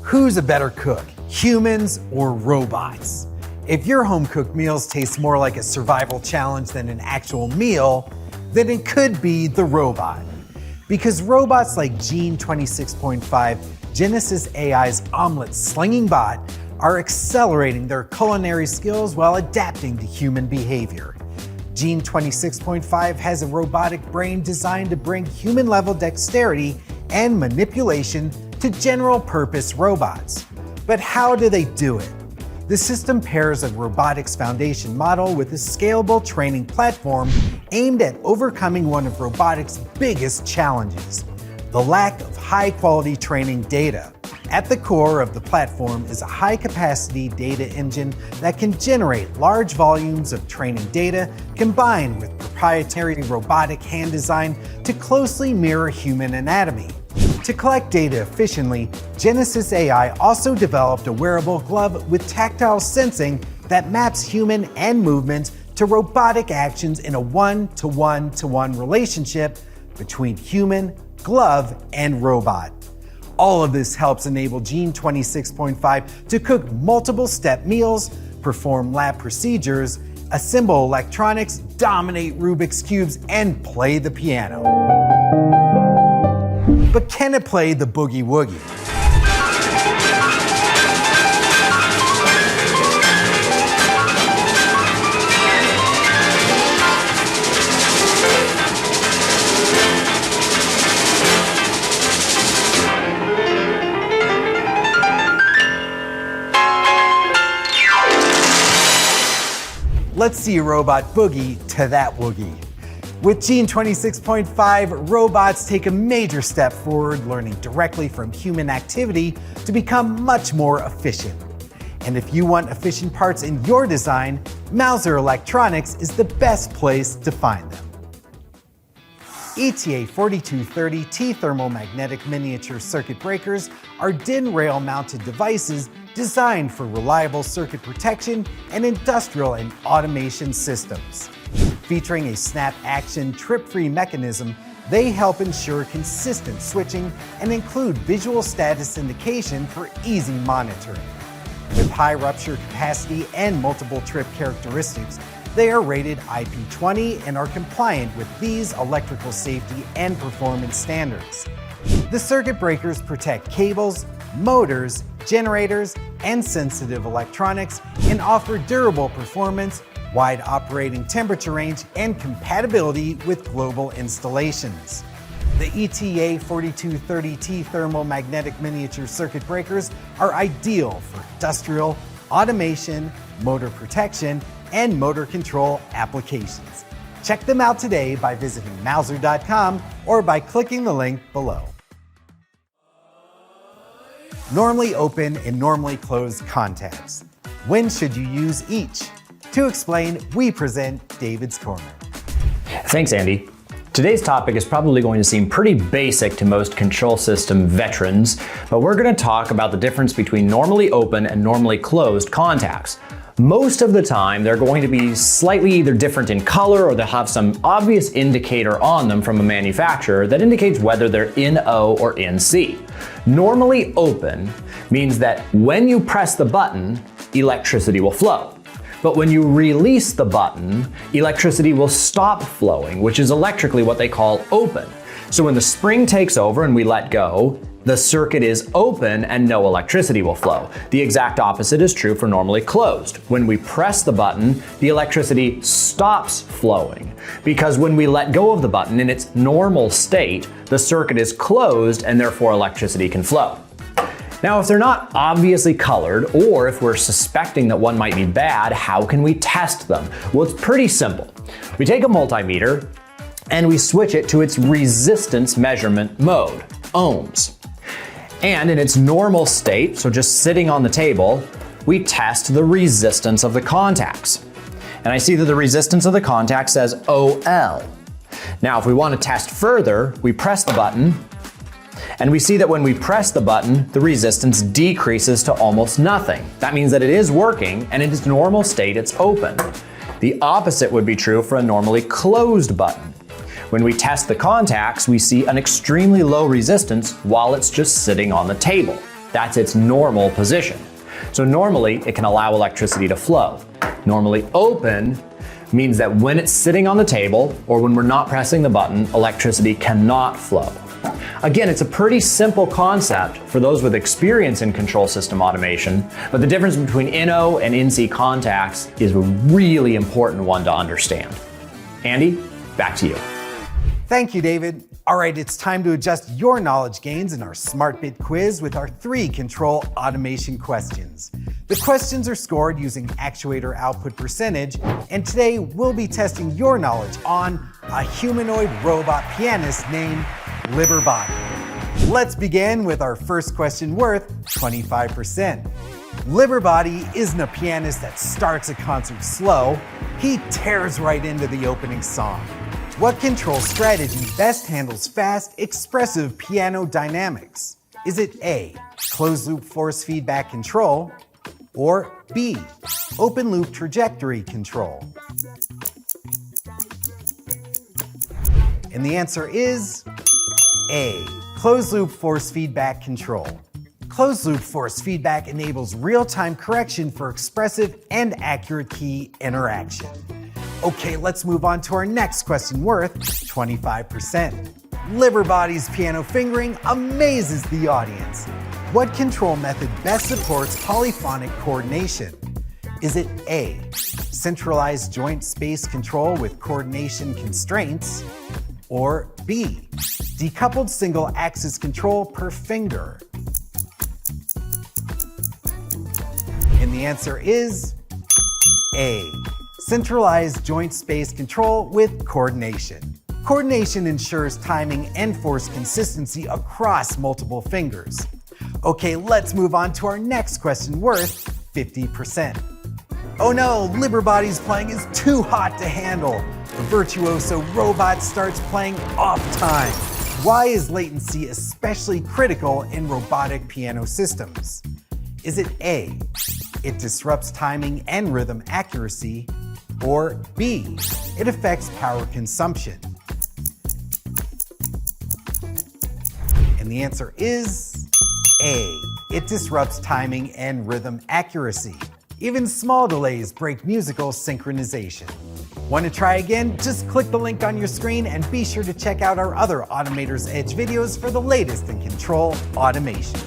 Who's a better cook, humans or robots? If your home-cooked meals taste more like a survival challenge than an actual meal, then it could be the robot. Because robots like Gene 26.5, Genesis AI's omelet-slinging bot, are accelerating their culinary skills while adapting to human behavior. Gene 26.5 has a robotic brain designed to bring human-level dexterity and manipulation to general-purpose robots. But how do they do it? The system pairs a robotics foundation model with a scalable training platform aimed at overcoming one of robotics' biggest challenges: the lack of high-quality training data. At the core of the platform is a high-capacity data engine that can generate large volumes of training data combined with proprietary robotic hand design to closely mirror human anatomy. To collect data efficiently, Genesis AI also developed a wearable glove with tactile sensing that maps human and movement to robotic actions in a one-to-one-to-one relationship between human, glove, and robot. All of this helps enable Gene 26.5 to cook multiple-step meals, perform lab procedures, assemble electronics, dominate Rubik's Cubes, and play the piano. But can it play the boogie woogie? Let's see a robot boogie to that woogie. With Gene 26.5, robots take a major step forward, learning directly from human activity to become much more efficient. And if you want efficient parts in your design, Mouser Electronics is the best place to find them. ETA 4230T thermomagnetic miniature circuit breakers are DIN rail mounted devices designed for reliable circuit protection and industrial and automation systems. Featuring a snap-action, trip-free mechanism, they help ensure consistent switching and include visual status indication for easy monitoring. With high rupture capacity and multiple trip characteristics, they are rated IP20 and are compliant with these electrical safety and performance standards. The circuit breakers protect cables, motors, generators, and sensitive electronics and offer durable performance, wide operating temperature range, and compatibility with global installations. The ETA 4230T thermomagnetic miniature circuit breakers are ideal for industrial, automation, motor protection, and motor control applications. Check them out today by visiting Mouser.com or by clicking the link below. Normally open and normally closed contacts. When should you use each? To explain, we present David's Corner. Thanks, Andy. Today's topic is probably going to seem pretty basic to most control system veterans, but we're going to talk about the difference between normally open and normally closed contacts. Most of the time, they're going to be slightly either different in color or they'll have some obvious indicator on them from a manufacturer that indicates whether they're in O or in C. Normally open means that when you press the button, electricity will flow. But when you release the button, electricity will stop flowing, which is electrically what they call open. So when the spring takes over and we let go, the circuit is open and no electricity will flow. The exact opposite is true for normally closed. When we press the button, the electricity stops flowing, because when we let go of the button in its normal state, the circuit is closed and therefore electricity can flow. Now, if they're not obviously colored, or if we're suspecting that one might be bad, how can we test them? Well, it's pretty simple. We take a multimeter and we switch it to its resistance measurement mode, ohms. And in its normal state, so just sitting on the table, we test the resistance of the contacts. And I see that the resistance of the contact says OL. Now, if we want to test further, we press the button, and we see that when we press the button, the resistance decreases to almost nothing. That means that it is working, and in its normal state, it's open. The opposite would be true for a normally closed button. When we test the contacts, we see an extremely low resistance while it's just sitting on the table. That's its normal position. So normally it can allow electricity to flow. Normally open means that when it's sitting on the table or when we're not pressing the button, electricity cannot flow. Again, it's a pretty simple concept for those with experience in control system automation, but the difference between NO and NC contacts is a really important one to understand. Andy, back to you. Thank you, David. All right, it's time to adjust your knowledge gains in our SmartBit quiz with our 3 control automation questions. The questions are scored using actuator output percentage, and today we'll be testing your knowledge on a humanoid robot pianist named Liberbott-e. Let's begin with our first question worth 25%. Liberbott-e isn't a pianist that starts a concert slow. He tears right into the opening song. What control strategy best handles fast, expressive piano dynamics? Is it A, closed loop force feedback control, or B, open loop trajectory control? And the answer is A, closed loop force feedback control. Closed loop force feedback enables real-time correction for expressive and accurate key interaction. Okay, let's move on to our next question worth 25%. Liberbott-e's piano fingering amazes the audience. What control method best supports polyphonic coordination? Is it A, centralized joint space control with coordination constraints, or B, decoupled single axis control per finger? And the answer is A, centralized joint space control with coordination. Coordination ensures timing and force consistency across multiple fingers. Okay, let's move on to our next question worth 50%. Oh no, Liberbott-e's playing is too hot to handle. The virtuoso robot starts playing off time. Why is latency especially critical in robotic piano systems? Is it A, it disrupts timing and rhythm accuracy, or B, it affects power consumption? And the answer is A, it disrupts timing and rhythm accuracy. Even small delays break musical synchronization. Want to try again? Just click the link on your screen and be sure to check out our other Automator's Edge videos for the latest in control automation.